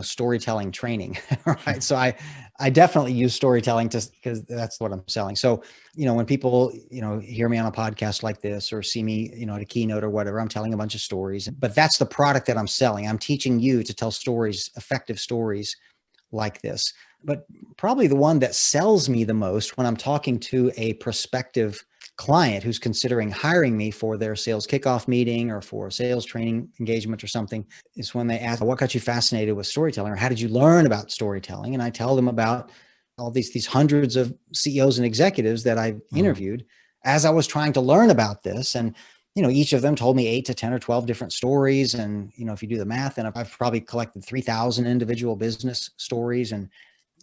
storytelling training, right? So I definitely use storytelling because that's what I'm selling. So, when people, hear me on a podcast like this, or see me, at a keynote or whatever, I'm telling a bunch of stories, but that's the product that I'm selling. I'm teaching you to tell stories, effective stories like this. But probably the one that sells me the most when I'm talking to a prospective client who's considering hiring me for their sales kickoff meeting or for a sales training engagement or something, is when they ask, what got you fascinated with storytelling, or how did you learn about storytelling? And I tell them about all these hundreds of CEOs and executives that I've interviewed as I was trying to learn about this. And each of them told me 8 to 10 or 12 different stories. And, if you do the math, and I've probably collected 3,000 individual business stories. And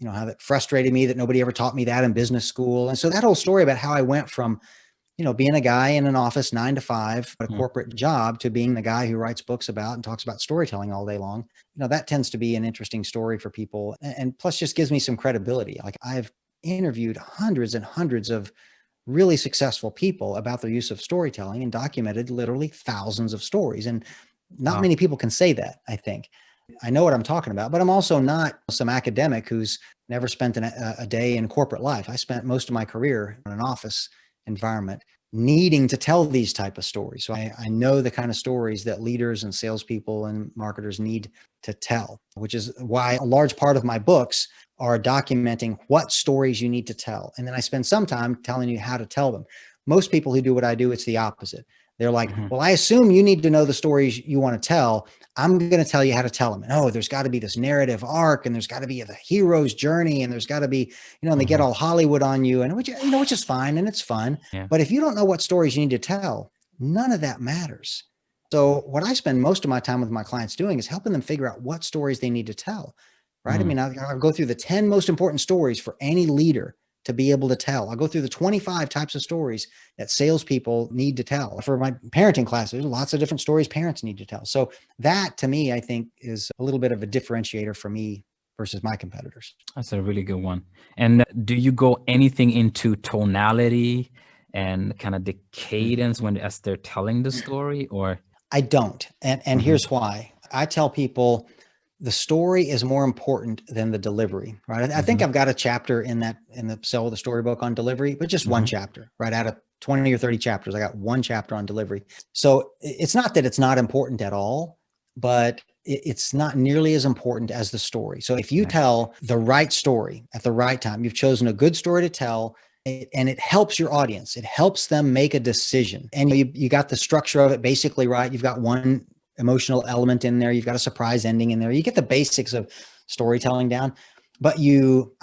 how that frustrated me that nobody ever taught me that in business school. And so that whole story about how I went from, being a guy in an office 9 to 5, a corporate job, to being the guy who writes books about and talks about storytelling all day long, that tends to be an interesting story for people. And plus just gives me some credibility. Like, I've interviewed hundreds and hundreds of really successful people about their use of storytelling and documented literally thousands of stories. And not many people can say that, I think. I know what I'm talking about, but I'm also not some academic who's never spent a day in corporate life. I spent most of my career in an office environment needing to tell these type of stories. So I know the kind of stories that leaders and salespeople and marketers need to tell, which is why a large part of my books are documenting what stories you need to tell. And then I spend some time telling you how to tell them. Most people who do what I do, it's the opposite. They're like, well, I assume you need to know the stories you want to tell. I'm going to tell you how to tell them. And there's got to be this narrative arc, and there's got to be the hero's journey, and there's got to be, and they get all Hollywood on you, and which is fine, and it's fun. Yeah. But if you don't know what stories you need to tell, none of that matters. So what I spend most of my time with my clients doing is helping them figure out what stories they need to tell, right? I mean, I'll go through the 10 most important stories for any leader to be able to tell. I'll go through the 25 types of stories that salespeople need to tell. For my parenting class, there's lots of different stories parents need to tell. So that, to me, I think is a little bit of a differentiator for me versus my competitors. That's a really good one. And do you go anything into tonality and kind of the cadence as they're telling the story, or? I don't. And here's why. I tell people the story is more important than the delivery, right? I think I've got a chapter in the Sell the Storybook on delivery, but just one chapter, right? Out of 20 or 30 chapters, I got one chapter on delivery. So it's not that it's not important at all, but it's not nearly as important as the story. So if you tell the right story at the right time, you've chosen a good story to tell, and it helps your audience. It helps them make a decision. And you got the structure of it basically right. You've got one emotional element in there. You've got a surprise ending in there. You get the basics of storytelling down, but you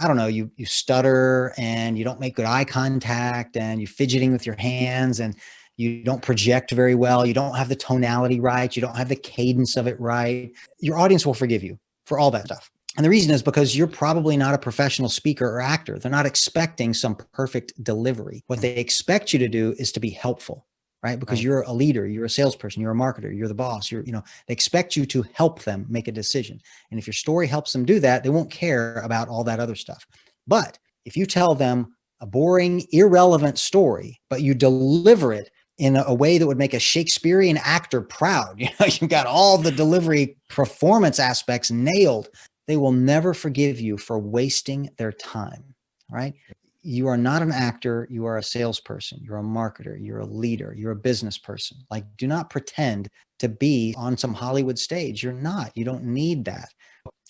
stutter, and you don't make good eye contact, and you're fidgeting with your hands, and you don't project very well. You don't have the tonality right. You don't have the cadence of it right. Your audience will forgive you for all that stuff. And the reason is because you're probably not a professional speaker or actor. They're not expecting some perfect delivery. What they expect you to do is to be helpful, right? Because you're a leader, you're a salesperson, you're a marketer, you're the boss, they expect you to help them make a decision. And if your story helps them do that, they won't care about all that other stuff. But if you tell them a boring, irrelevant story, but you deliver it in a way that would make a Shakespearean actor proud, you've got all the delivery performance aspects nailed, they will never forgive you for wasting their time, right? You are not an actor. You are a salesperson. You're a marketer. You're a leader. You're a business person. Like, do not pretend to be on some Hollywood stage. You're not. You don't need that.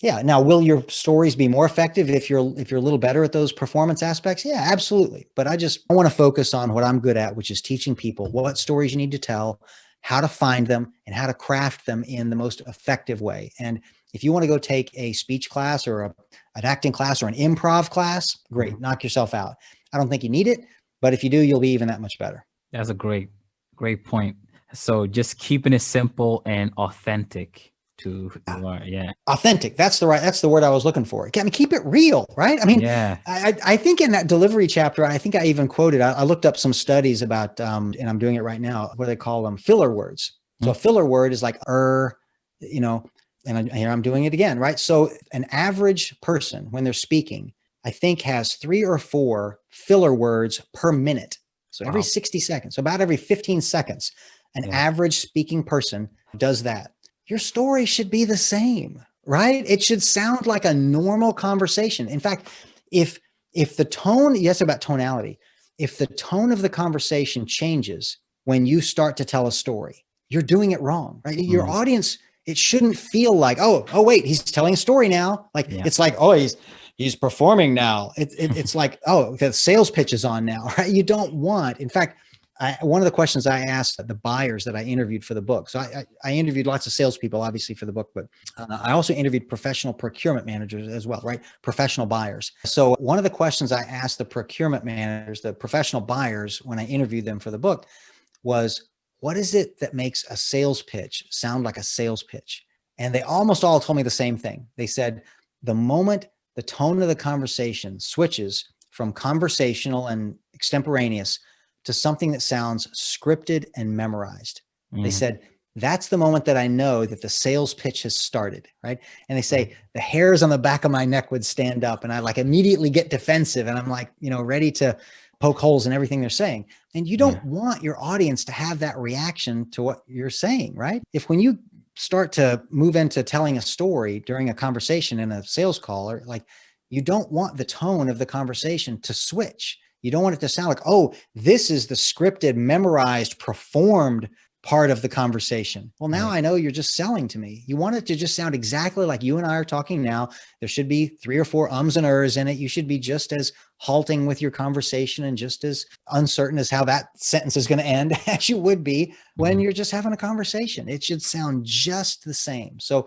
Yeah. Now, will your stories be more effective if you're a little better at those performance aspects? Yeah, absolutely. But I want to focus on what I'm good at, which is teaching people what stories you need to tell, how to find them, and how to craft them in the most effective way. And if you want to go take a speech class or an acting class or an improv class, great, knock yourself out. I don't think you need it, but if you do, you'll be even that much better. That's a great point. So just keeping it simple and authentic to who you are. Yeah. Authentic. That's the word I was looking for. I mean, keep it real, right? I mean, I think in that delivery chapter, I think I even quoted, I looked up some studies about, and I'm doing it right now, what they call them, filler words. So a filler word is like, and here I'm doing it again, right? So an average person, when they're speaking, I think has 3 or 4 filler words per minute. So every 60 seconds, so about every 15 seconds, an average speaking person does that. Your story should be the same, right? It should sound like a normal conversation. In fact, if the tone, yes, about tonality, if the tone of the conversation changes when you start to tell a story, you're doing it wrong, right? Your audience, it shouldn't feel like, oh, wait, he's telling a story now. Like, it's like, oh, he's performing now. It's like, oh, the sales pitch is on now, right? You don't want, in fact, one of the questions I asked the buyers that I interviewed for the book. So I interviewed lots of salespeople, obviously, for the book, but I also interviewed professional procurement managers as well, right? Professional buyers. So one of the questions I asked the procurement managers, the professional buyers, when I interviewed them for the book was, what is it that makes a sales pitch sound like a sales pitch? And they almost all told me the same thing. They said, the moment the tone of the conversation switches from conversational and extemporaneous to something that sounds scripted and memorized. They said, that's the moment that I know that the sales pitch has started, right? And they say the hairs on the back of my neck would stand up and I like immediately get defensive and I'm like, ready to poke holes in everything they're saying. And you don't want your audience to have that reaction to what you're saying, right? If when you start to move into telling a story during a conversation in a sales call, or like, you don't want the tone of the conversation to switch. You don't want it to sound like, oh, this is the scripted, memorized, performed part of the conversation. Well, now I know you're just selling to me. You want it to just sound exactly like you and I are talking now. There should be 3 or 4 ums and ers in it. You should be just as halting with your conversation and just as uncertain as how that sentence is going to end as you would be when you're just having a conversation. It should sound just the same. So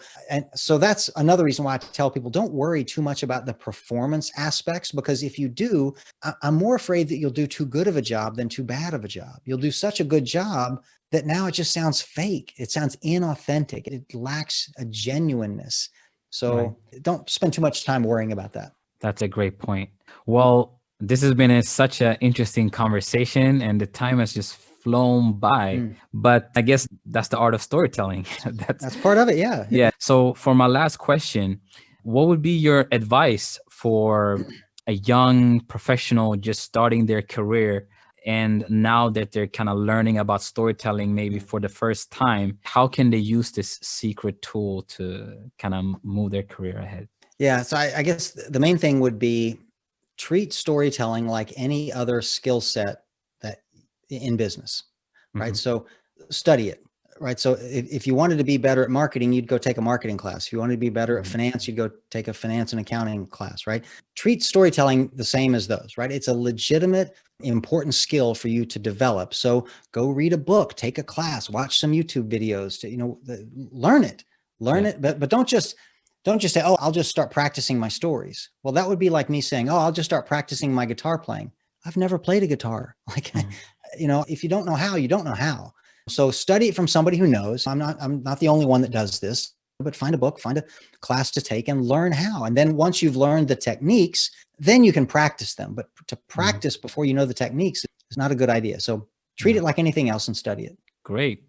that's another reason why I tell people, don't worry too much about the performance aspects, because if you do, I'm more afraid that you'll do too good of a job than too bad of a job. You'll do such a good job that now it just sounds fake. It sounds inauthentic. It lacks a genuineness. So don't spend too much time worrying about that. That's a great point. Well, this has been such an interesting conversation and the time has just flown by, but I guess that's the art of storytelling. That's part of it. Yeah. Yeah. So for my last question, what would be your advice for a young professional just starting their career? And now that they're kind of learning about storytelling, maybe for the first time, how can they use this secret tool to kind of move their career ahead? Yeah. So I guess the main thing would be treat storytelling like any other skill set that in business, right? So study it, right? So if you wanted to be better at marketing, you'd go take a marketing class. If you wanted to be better at finance, you'd go take a finance and accounting class, right? Treat storytelling the same as those, right? It's a legitimate, important skill for you to develop. So go read a book, take a class, watch some YouTube videos to, learn it, but don't just say, oh, I'll just start practicing my stories. Well, that would be like me saying, oh, I'll just start practicing my guitar playing. I've never played a guitar. Like, if you don't know how, you don't know how. So study it from somebody who knows. I'm not the only one that does this, but find a book, find a class to take and learn how. And then once you've learned the techniques, then you can practice them. But to practice before you know the techniques is not a good idea. So treat it like anything else and study it. Great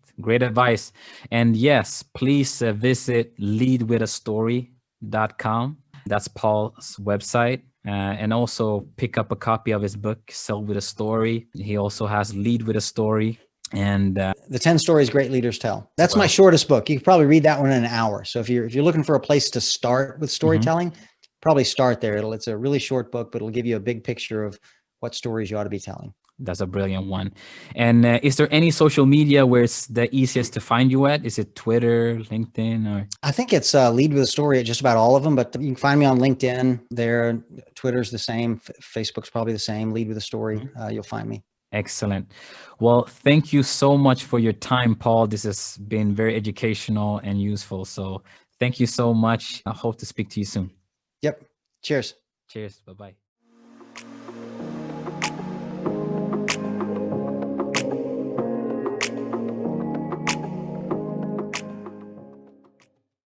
advice. And yes, please visit leadwithastory.com. That's Paul's website. And also pick up a copy of his book, Sell with a Story. He also has Lead with a Story. And the 10 stories great leaders tell. That's my shortest book. You could probably read that one in an hour. So if you're looking for a place to start with storytelling, probably start there. It's a really short book, but it'll give you a big picture of what stories you ought to be telling. That's a brilliant one. And is there any social media where it's the easiest to find you at? Is it Twitter, LinkedIn, or? I think it's Lead with a Story at just about all of them, but you can find me on LinkedIn there. Twitter's the same. Facebook's probably the same. Lead with a Story. You'll find me. Excellent. Well, thank you so much for your time, Paul. This has been very educational and useful. So thank you so much. I hope to speak to you soon. Yep. Cheers. Cheers. Bye-bye.